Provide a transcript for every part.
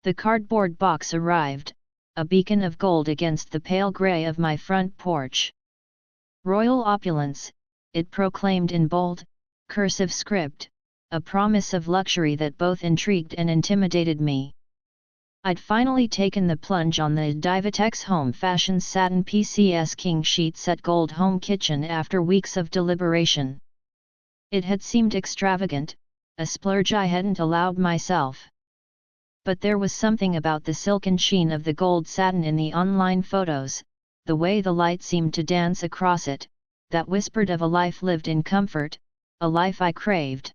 The cardboard box arrived, a beacon of gold against the pale grey of my front porch. Royal opulence, it proclaimed in bold, cursive script, a promise of luxury that both intrigued and intimidated me. I'd finally taken the plunge on the Divatex Home Fashion Satin PCS King Sheet Set Gold Home Kitchen after weeks of deliberation. It had seemed extravagant, a splurge I hadn't allowed myself. But there was something about the silken sheen of the gold satin in the online photos, the way the light seemed to dance across it, that whispered of a life lived in comfort, a life I craved.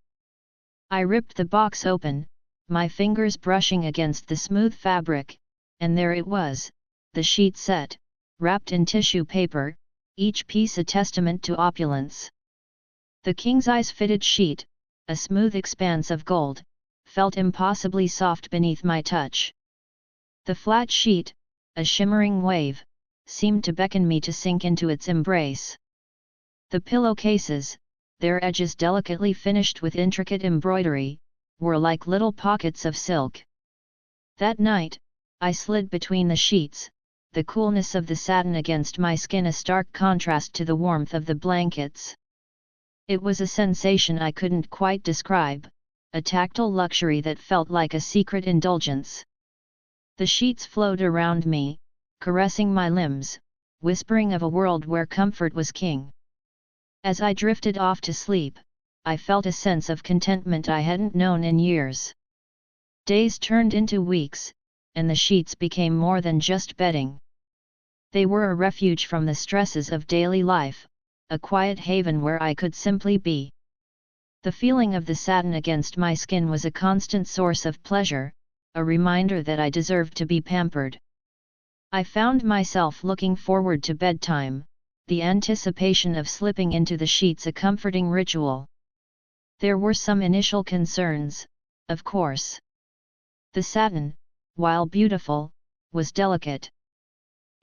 I ripped the box open, my fingers brushing against the smooth fabric, and there it was, the sheet set, wrapped in tissue paper, each piece a testament to opulence. The king-size fitted sheet, a smooth expanse of gold, felt impossibly soft beneath my touch. The flat sheet, a shimmering wave, seemed to beckon me to sink into its embrace. The pillowcases, their edges delicately finished with intricate embroidery, were like little pockets of silk. That night, I slid between the sheets, the coolness of the satin against my skin a stark contrast to the warmth of the blankets. It was a sensation I couldn't quite describe, a tactile luxury that felt like a secret indulgence. The sheets flowed around me, caressing my limbs, whispering of a world where comfort was king. As I drifted off to sleep, I felt a sense of contentment I hadn't known in years. Days turned into weeks, and the sheets became more than just bedding. They were a refuge from the stresses of daily life, a quiet haven where I could simply be. The feeling of the satin against my skin was a constant source of pleasure, a reminder that I deserved to be pampered. I found myself looking forward to bedtime, the anticipation of slipping into the sheets a comforting ritual. There were some initial concerns, of course. The satin, while beautiful, was delicate.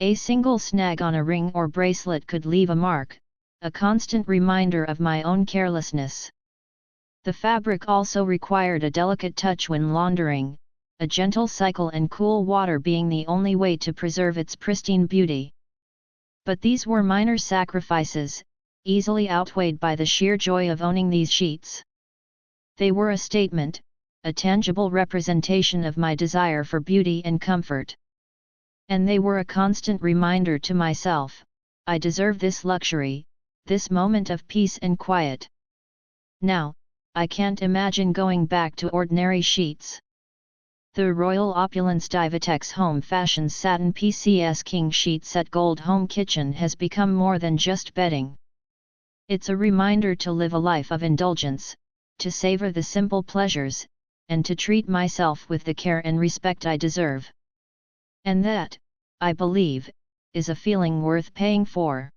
A single snag on a ring or bracelet could leave a mark, a constant reminder of my own carelessness. The fabric also required a delicate touch when laundering, a gentle cycle and cool water being the only way to preserve its pristine beauty. But these were minor sacrifices, easily outweighed by the sheer joy of owning these sheets. They were a statement, a tangible representation of my desire for beauty and comfort. And they were a constant reminder to myself, I deserve this luxury, this moment of peace and quiet. Now, I can't imagine going back to ordinary sheets. The Royal Opulence Divatex Home Fashion Satin PCS King Sheet Set Gold Home Kitchen has become more than just bedding. It's a reminder to live a life of indulgence, to savor the simple pleasures, and to treat myself with the care and respect I deserve. And that, I believe, is a feeling worth paying for.